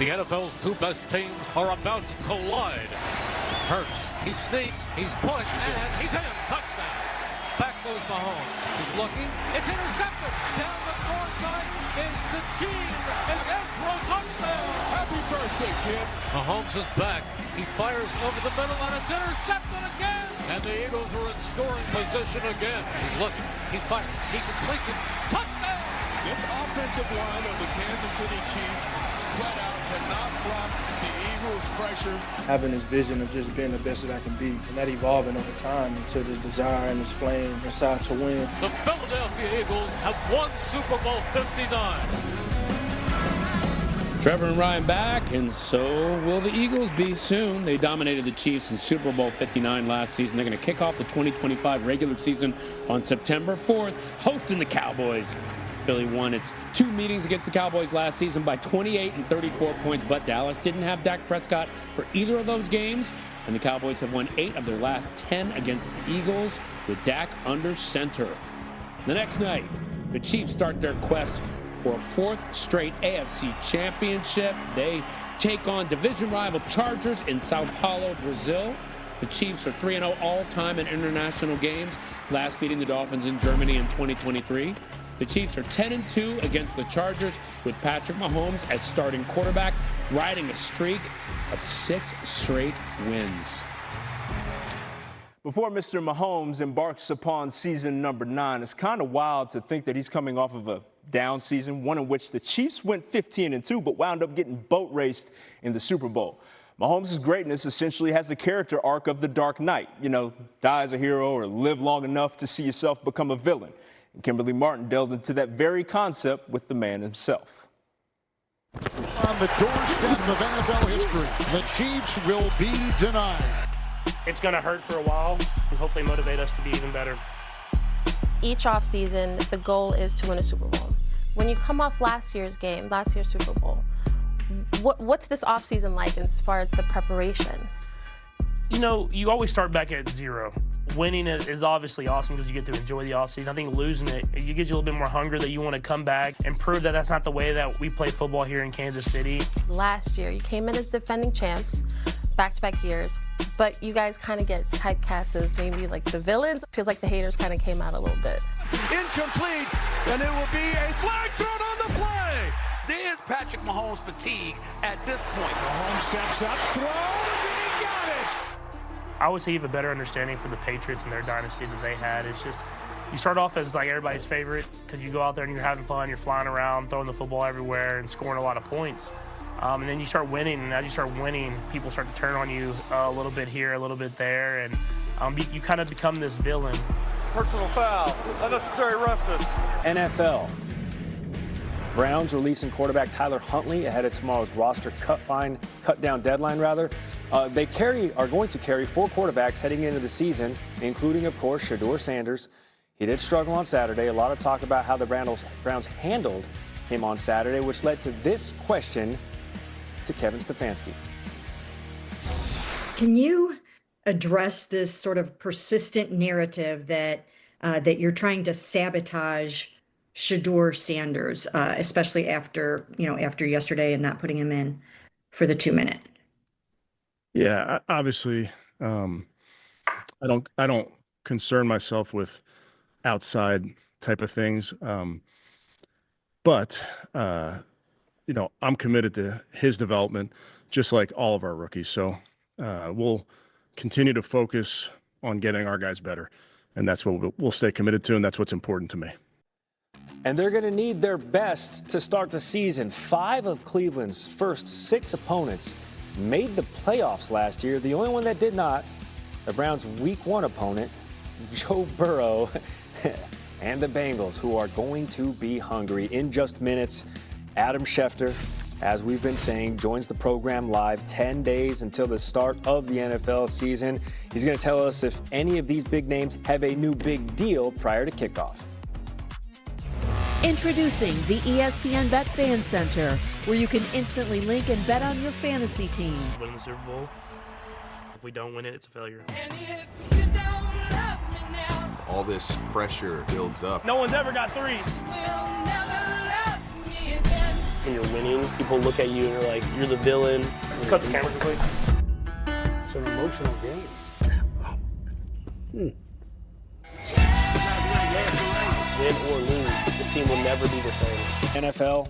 The NFL's two best teams are about to collide. Hurts, he sneaks, he's pushed, and he's in. Touchdown. Back goes Mahomes. He's looking. It's intercepted. Down the far side is the Gene. Is in for a touchdown. Happy birthday, kid. Mahomes is back. He fires over the middle, and it's intercepted again. And the Eagles are in scoring position again. He's looking. He's firing. He completes it. Touchdown. This offensive line of the Kansas City Chiefs flat out cannot block the Eagles' pressure. Having this vision of just being the best that I can be, and that evolving over time into this desire and this flame inside to win. The Philadelphia Eagles have won Super Bowl 59. Trevor and Ryan back, and so will the Eagles be soon. They dominated the Chiefs in Super Bowl 59 last season. They're going to kick off the 2025 regular season on September 4th, hosting the Cowboys. Philly won its 2 meetings against the Cowboys last season by 28 and 34 points, but Dallas didn't have Dak Prescott for either of those games, and the Cowboys have won 8 of their last 10 against the Eagles with Dak under center. The next night, the Chiefs start their quest for a 4th straight AFC championship. They take on division rival Chargers in Sao Paulo, Brazil. The Chiefs are 3-0 all-time in international games, last beating the Dolphins in Germany in 2023. The Chiefs are 10-2 against the Chargers with Patrick Mahomes as starting quarterback, riding a streak of 6 straight wins. Before Mr. Mahomes embarks upon season number 9, it's kind of wild to think that he's coming off of a down season, one in which the Chiefs went 15-2 but wound up getting boat raced in the Super Bowl. Mahomes' greatness essentially has the character arc of the Dark Knight. You know, die as a hero or live long enough to see yourself become a villain. And Kimberly Martin delved into that very concept with the man himself. On the doorstep of NFL history, the Chiefs will be denied. It's going to hurt for a while and hopefully motivate us to be even better. Each offseason, the goal is to win a Super Bowl. When you come off last year's Super Bowl, what's this offseason like as far as the preparation? You know, you always start back at 0. Winning it is obviously awesome because you get to enjoy the offseason. I think losing it, you get you a little bit more hunger that you want to come back and prove that that's not the way that we play football here in Kansas City. Last year, you came in as defending champs, back-to-back years, but you guys kind of get typecast as maybe like the villains. Feels like the haters kind of came out a little bit. Incomplete, and it will be a flag thrown on the play. There's Patrick Mahomes' fatigue at this point. Mahomes steps up, throws, and he got it. I would say you have a better understanding for the Patriots and their dynasty that they had. It's just, you start off as like everybody's favorite because you go out there and you're having fun, you're flying around, throwing the football everywhere and scoring a lot of points. And then you start winning, and as you start winning, people start to turn on you a little bit here, a little bit there, and you kind of become this villain. Personal foul, unnecessary roughness. NFL. Browns releasing quarterback Tyler Huntley ahead of tomorrow's roster cut down deadline. They are going to carry 4 quarterbacks heading into the season, including, of course, Shedeur Sanders. He did struggle on Saturday. A lot of talk about how the Browns handled him on Saturday, which led to this question to Kevin Stefanski. Can you address this sort of persistent narrative that you're trying to sabotage Shedeur Sanders, especially after yesterday and not putting him in for the 2-minute? Yeah, obviously, I don't concern myself with outside type of things, but I'm committed to his development, just like all of our rookies. So we'll continue to focus on getting our guys better, and that's what we'll stay committed to, and that's what's important to me. And they're going to need their best to start the season. 5 of Cleveland's first 6 opponents made the playoffs last year. The only one that did not, the Browns' Week 1 opponent, Joe Burrow, and the Bengals, who are going to be hungry. In just minutes, Adam Schefter, as we've been saying, joins the program live 10 days until the start of the NFL season. He's going to tell us if any of these big names have a new big deal prior to kickoff. Introducing the ESPN Bet Fan Center, where you can instantly link and bet on your fantasy team. Win the Super Bowl. If we don't win it, it's a failure. All this pressure builds up. No one's ever got 3. and you're winning, people look at you and are like, you're the villain. Cut the camera, please. It's an emotional game. Win or lose, this team will never be the same. NFL,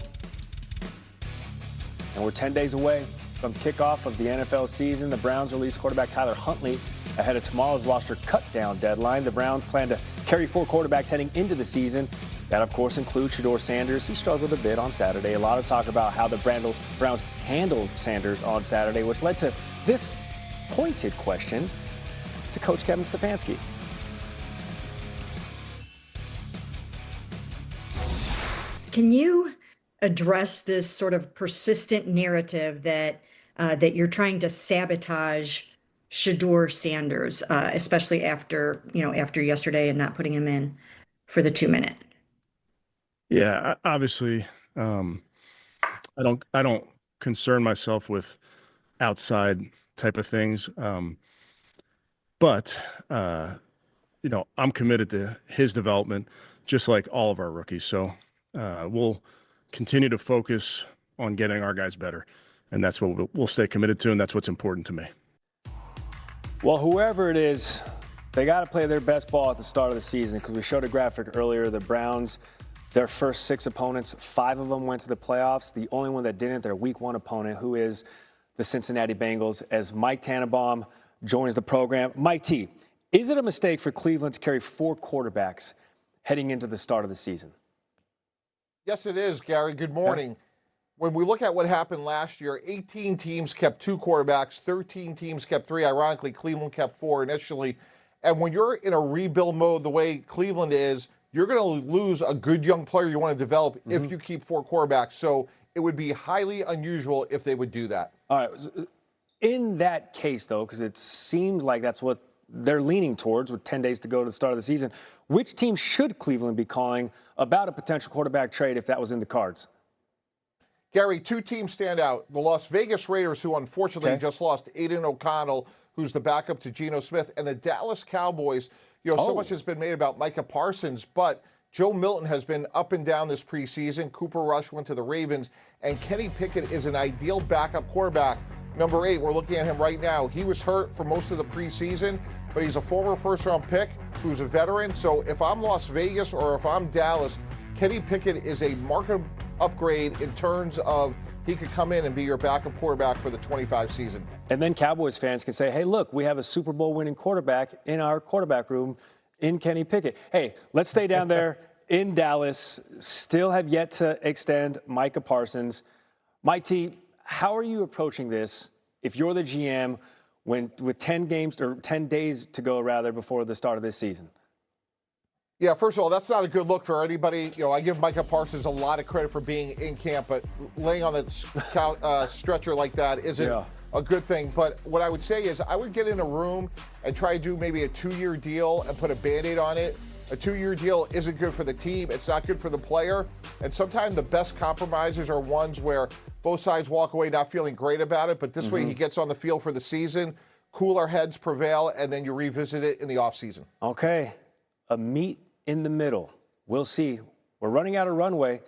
and we're 10 days away from kickoff of the NFL season. The Browns released quarterback Tyler Huntley ahead of tomorrow's roster cut-down deadline. The Browns plan to carry 4 quarterbacks heading into the season. That, of course, includes Shedeur Sanders. He struggled a bit on Saturday. A lot of talk about how the Browns handled Sanders on Saturday, which led to this pointed question to Coach Kevin Stefanski. Can you address this sort of persistent narrative that that you're trying to sabotage Shedeur Sanders, especially after yesterday and not putting him in for the 2-minute? Yeah, obviously, I don't concern myself with outside type of things, but I'm committed to his development, just like all of our rookies. So we'll continue to focus on getting our guys better, and that's what we'll stay committed to, and that's what's important to me. Well, whoever it is, they got to play their best ball at the start of the season, because we showed a graphic earlier. The Browns, their first 6 opponents, 5 of them went to the playoffs. The only one that didn't, their Week 1 opponent, who is the Cincinnati Bengals, as Mike Tannenbaum joins the program. Mike T, is it a mistake for Cleveland to carry 4 quarterbacks heading into the start of the season? Yes, it is, Gary. Good morning. When we look at what happened last year, 18 teams kept 2 quarterbacks, 13 teams kept 3. Ironically, Cleveland kept 4 initially. And when you're in a rebuild mode the way Cleveland is, you're going to lose a good young player you want to develop if you keep 4 quarterbacks. So it would be highly unusual if they would do that. All right. In that case, though, because it seems like that's what they're leaning towards with 10 days to go to the start of the season, which team should Cleveland be calling about a potential quarterback trade if that was in the cards? Gary, 2 teams stand out. The Las Vegas Raiders, who unfortunately just lost Aiden O'Connell, who's the backup to Geno Smith, and the Dallas Cowboys. So much has been made about Micah Parsons, but Joe Milton has been up and down this preseason. Cooper Rush went to the Ravens, and Kenny Pickett is an ideal backup quarterback. Number 8, we're looking at him right now. He was hurt for most of the preseason, but he's a former first-round pick who's a veteran. So if I'm Las Vegas or if I'm Dallas, Kenny Pickett is a market upgrade in terms of he could come in and be your backup quarterback for the 25 season. And then Cowboys fans can say, hey, look, we have a Super Bowl winning quarterback in our quarterback room in Kenny Pickett. Hey, let's stay down there in Dallas. Still have yet to extend Micah Parsons. Mike T, how are you approaching this if you're the GM with 10 days to go rather before the start of this season? Yeah, first of all, that's not a good look for anybody. I give Micah Parsons a lot of credit for being in camp, but laying on the stretcher like that isn't a good thing. But what I would say is I would get in a room and try to do maybe a 2-year deal and put a Band-Aid on it. A 2-year deal isn't good for the team. It's not good for the player. And sometimes the best compromises are ones where both sides walk away not feeling great about it, but this way he gets on the field for the season, cooler heads prevail, and then you revisit it in the offseason. Okay, a meet in the middle. We'll see. We're running out of runway.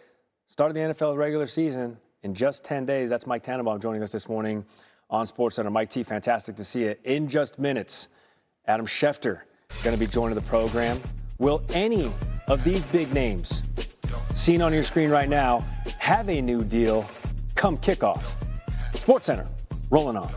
Start of the NFL regular season in just 10 days. That's Mike Tannenbaum joining us this morning on SportsCenter. Mike T, fantastic to see you. In just minutes, Adam Schefter going to be joining the program. Will any of these big names seen on your screen right now have a new deal come kickoff? SportsCenter, rolling on.